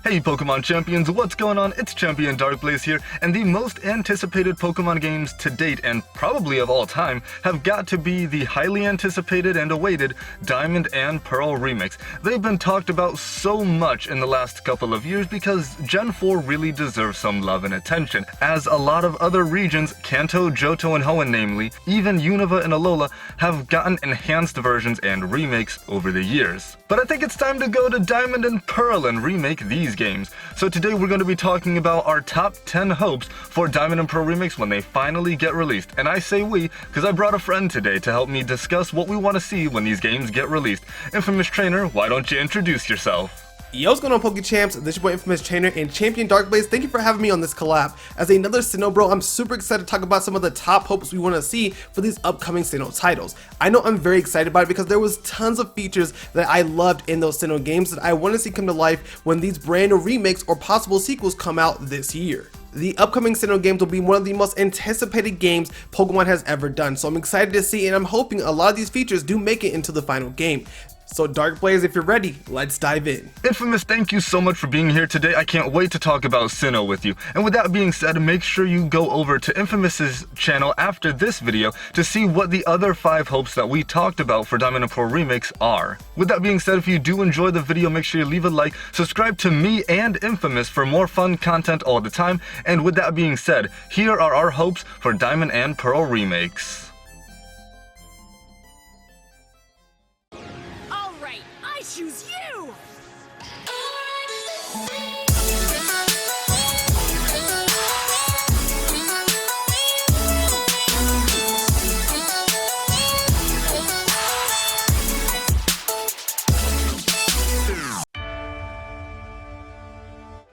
Hey Pokemon champions, what's going on? It's Champion Darkblaze here, and the most anticipated Pokemon games to date, and probably of all time, have got to be the highly anticipated and awaited Diamond and Pearl Remakes. They've been talked about so much in the last couple of years because Gen 4 really deserves some love and attention, as a lot of other regions, Kanto, Johto, and Hoenn namely, even Unova and Alola, have gotten enhanced versions and remakes over the years. But I think it's time to go to Diamond and Pearl and remake these games. So today we're going to be talking about our top 10 hopes for Diamond and Pearl Remakes when they finally get released. And I say we, because I brought a friend today to help me discuss what we want to see when these games get released. Infamous Trainer, why don't you introduce yourself? Yo, what's going on, Pokechamps? This is your boy Infamous Trainer and Champion Darkblaze. Thank you for having me on this collab. As another Sinnoh bro, I'm super excited to talk about some of the top hopes we want to see for these upcoming Sinnoh titles. I know I'm very excited about it because there was tons of features that I loved in those Sinnoh games that I want to see come to life when these brand new remakes or possible sequels come out this year. The upcoming Sinnoh games will be one of the most anticipated games Pokemon has ever done, so I'm excited to see, and I'm hoping a lot of these features do make it into the final game. So Darkblaze, if you're ready, let's dive in. Infamous, thank you so much for being here today. I can't wait to talk about Sinnoh with you. And with that being said, make sure you go over to Infamous's channel after this video to see what the other 5 hopes that we talked about for Diamond and Pearl Remakes are. With that being said, if you do enjoy the video, make sure you leave a like, subscribe to me and Infamous for more fun content all the time. And with that being said, here are our hopes for Diamond and Pearl Remakes. Choose you!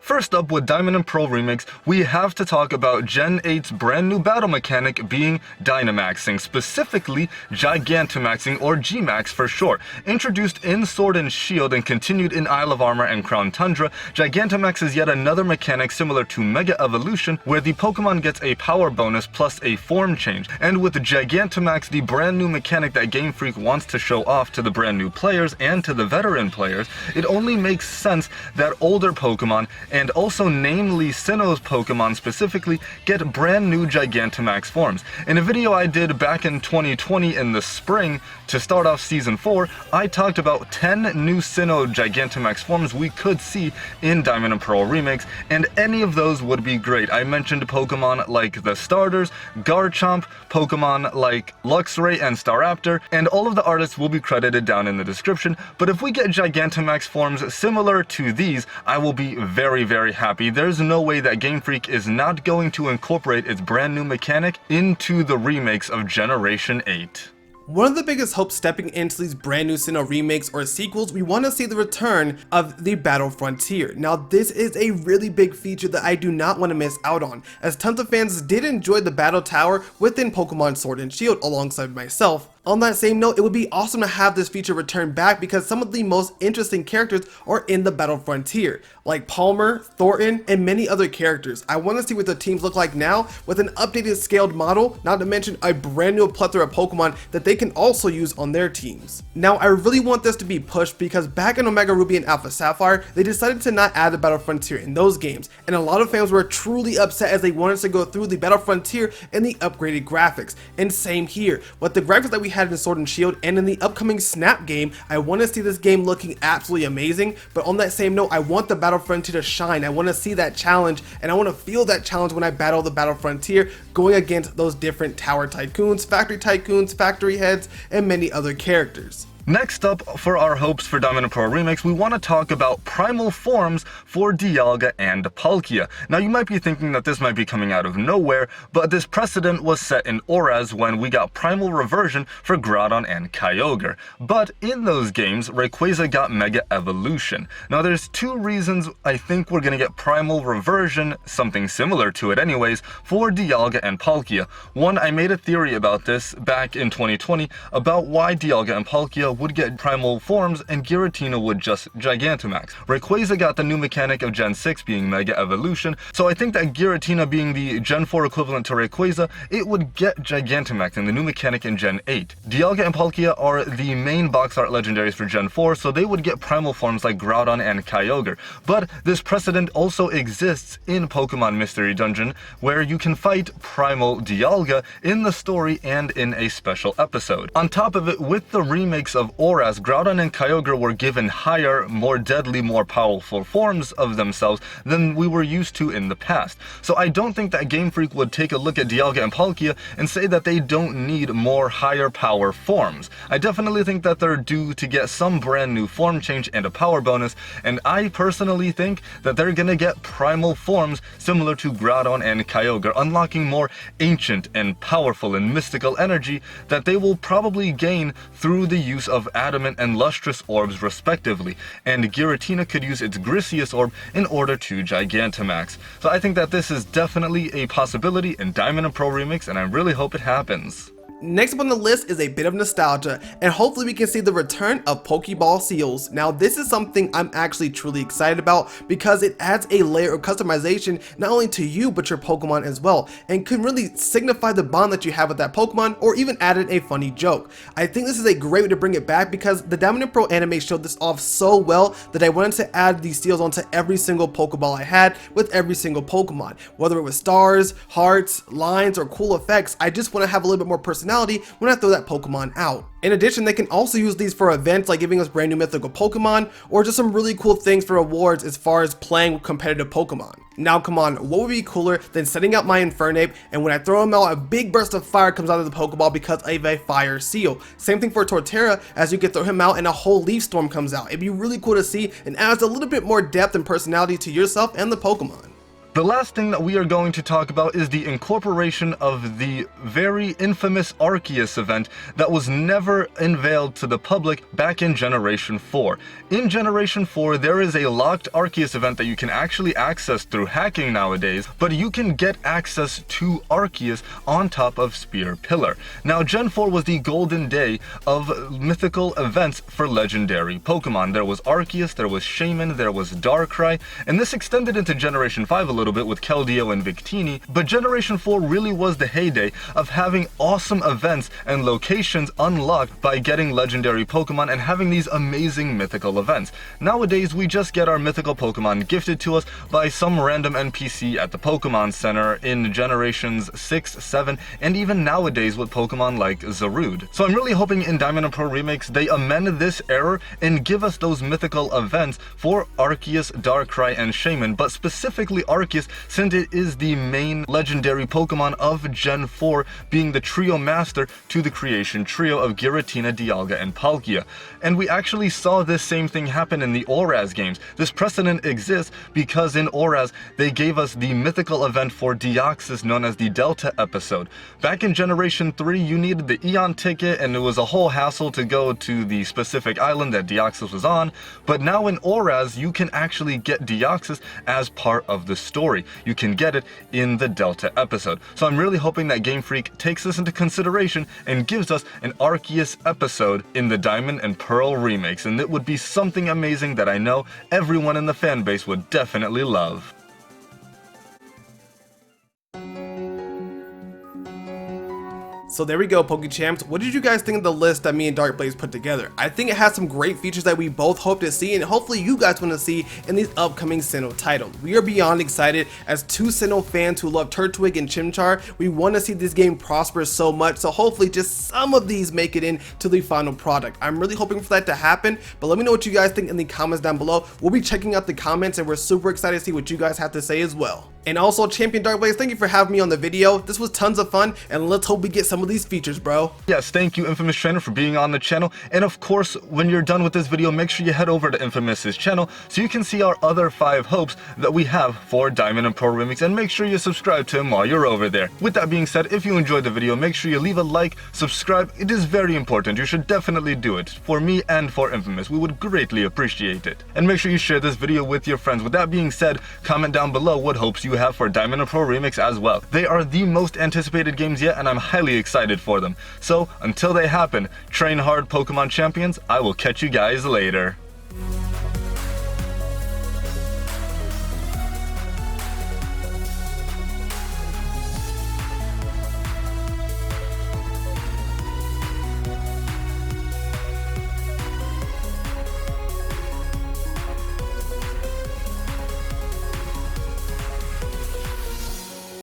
First up, with Diamond and Pearl Remakes, we have to talk about Gen 8's brand new battle mechanic being Dynamaxing, specifically Gigantamaxing, or Gmax for short. Introduced in Sword and Shield and continued in Isle of Armor and Crown Tundra, Gigantamax is yet another mechanic similar to Mega Evolution, where the Pokemon gets a power bonus plus a form change. And with Gigantamax, the brand new mechanic that Game Freak wants to show off to the brand new players and to the veteran players, it only makes sense that older Pokemon, and also namely Sinnoh's Pokemon specifically, get brand new Gigantamax forms. In a video I did back in 2020 in the spring to start off Season 4, I talked about 10 new Sinnoh Gigantamax forms we could see in Diamond and Pearl Remakes, and any of those would be great. I mentioned Pokemon like the starters, Garchomp, Pokemon like Luxray and Staraptor, and all of the artists will be credited down in the description, but if we get Gigantamax forms similar to these, I will be very happy. There's no way that Game Freak is not going to incorporate its brand new mechanic into the remakes of Generation 8. One of the biggest hopes stepping into these brand new Sinnoh remakes or sequels, we want to see the return of the Battle Frontier. Now this is a really big feature that I do not want to miss out on, as tons of fans did enjoy the Battle Tower within Pokemon Sword and Shield alongside myself. On that same note, it would be awesome to have this feature return back because some of the most interesting characters are in the Battle Frontier, like Palmer, Thornton, and many other characters. I want to see what the teams look like now with an updated scaled model, not to mention a brand new plethora of Pokemon that they can also use on their teams. Now, I really want this to be pushed because back in Omega Ruby and Alpha Sapphire, they decided to not add the Battle Frontier in those games, and a lot of fans were truly upset as they wanted to go through the Battle Frontier and the upgraded graphics. And same here, with the graphics that we had in Sword and Shield and in the upcoming Snap game, I want to see this game looking absolutely amazing, but on that same note, I want the Battle Frontier to shine. I want to see that challenge, and I want to feel that challenge when I battle the Battle Frontier, going against those different Tower Tycoons, Factory Heads, and many other characters. Next up, for our hopes for Diamond and Pearl Remakes, we want to talk about Primal Forms for Dialga and Palkia. Now you might be thinking that this might be coming out of nowhere, but this precedent was set in Oraz when we got Primal Reversion for Groudon and Kyogre. But in those games, Rayquaza got Mega Evolution. Now there's 2 reasons I think we're going to get Primal Reversion, something similar to it anyways, for Dialga and Palkia. One, I made a theory about this back in 2020 about why Dialga and Palkia would get Primal Forms and Giratina would just Gigantamax. Rayquaza got the new mechanic of Gen 6 being Mega Evolution, so I think that Giratina being the Gen 4 equivalent to Rayquaza, it would get Gigantamax and the new mechanic in Gen 8. Dialga and Palkia are the main box art legendaries for Gen 4, so they would get Primal Forms like Groudon and Kyogre. But this precedent also exists in Pokemon Mystery Dungeon, where you can fight Primal Dialga in the story and in a special episode. On top of it, with the remakes of Oras, Groudon and Kyogre were given higher, more deadly, more powerful forms of themselves than we were used to in the past. So I don't think that Game Freak would take a look at Dialga and Palkia and say that they don't need more higher power forms. I definitely think that they're due to get some brand new form change and a power bonus, and I personally think that they're gonna get Primal Forms similar to Groudon and Kyogre, unlocking more ancient and powerful and mystical energy that they will probably gain through the use of Adamant and Lustrous orbs respectively, and Giratina could use its Grisius orb in order to Gigantamax. So I think that this is definitely a possibility in Diamond and Pearl Remakes, and I really hope it happens. Next up on the list is a bit of nostalgia, and hopefully we can see the return of Pokeball Seals. Now this is something I'm actually truly excited about because it adds a layer of customization not only to you but your Pokemon as well, and can really signify the bond that you have with that Pokemon, or even added a funny joke. I think this is a great way to bring it back because the Diamond and Pearl anime showed this off so well that I wanted to add these seals onto every single Pokeball I had with every single Pokemon. Whether it was stars, hearts, lines, or cool effects, I just want to have a little bit more personality when I throw that Pokemon out. In addition, they can also use these for events like giving us brand new mythical Pokemon, or just some really cool things for rewards as far as playing with competitive Pokemon. Now come on, what would be cooler than setting out my Infernape, and when I throw him out, a big burst of fire comes out of the Pokeball because of a fire seal. Same thing for Torterra, as you can throw him out and a whole leaf storm comes out. It'd be really cool to see and adds a little bit more depth and personality to yourself and the Pokemon. The last thing that we are going to talk about is the incorporation of the very infamous Arceus event that was never unveiled to the public back in Generation 4. In Generation 4, there is a locked Arceus event that you can actually access through hacking nowadays, but you can get access to Arceus on top of Spear Pillar. Now, Gen 4 was the golden day of mythical events for legendary Pokemon. There was Arceus, there was Shaman, there was Darkrai, and this extended into Generation 5 a little bit with Keldeo and Victini, but Generation 4 really was the heyday of having awesome events and locations unlocked by getting legendary Pokemon and having these amazing mythical events. Nowadays, we just get our mythical Pokemon gifted to us by some random NPC at the Pokemon Center in Generations 6, 7, and even nowadays with Pokemon like Zarude. So I'm really hoping in Diamond and Pearl Remakes they amend this error and give us those mythical events for Arceus, Darkrai, and Shaman, but specifically Arceus, since it is the main legendary Pokemon of Gen 4, being the trio master to the creation trio of Giratina, Dialga, and Palkia. And we actually saw this same thing happen in the Oras games. This precedent exists because in Oras, they gave us the mythical event for Deoxys known as the Delta episode. Back in Generation 3, you needed the Eon ticket and it was a whole hassle to go to the specific island that Deoxys was on, but now in Oras, you can actually get Deoxys as part of the story. You can get it in the Delta episode. So I'm really hoping that Game Freak takes this into consideration and gives us an Arceus episode in the Diamond and Pearl remakes, and it would be something amazing that I know everyone in the fan base would definitely love. So there we go, PokeChamps. What did you guys think of the list that me and Darkblaze put together? I think it has some great features that we both hope to see, and hopefully you guys want to see in these upcoming Sinnoh titles. We are beyond excited. As two Sinnoh fans who love Turtwig and Chimchar, we want to see this game prosper so much, so hopefully just some of these make it into the final product. I'm really hoping for that to happen, but let me know what you guys think in the comments down below. We'll be checking out the comments, and we're super excited to see what you guys have to say as well. And also, Champion Darkblaze, thank you for having me on the video. This was tons of fun, and let's hope we get some of these features, bro. Yes, thank you, Infamous Trainer, for being on the channel. And of course, when you're done with this video, make sure you head over to Infamous's channel so you can see our other 5 hopes that we have for Diamond and Pearl Remakes, and make sure you subscribe to him while you're over there. With that being said, if you enjoyed the video, make sure you leave a like, subscribe. It is very important. You should definitely do it. For me and for Infamous, we would greatly appreciate it. And make sure you share this video with your friends. With that being said, comment down below what hopes you have for Diamond and Pearl Remakes as well. They are the most anticipated games yet, and I'm highly excited excited for them. So until they happen, train hard Pokemon champions, I will catch you guys later.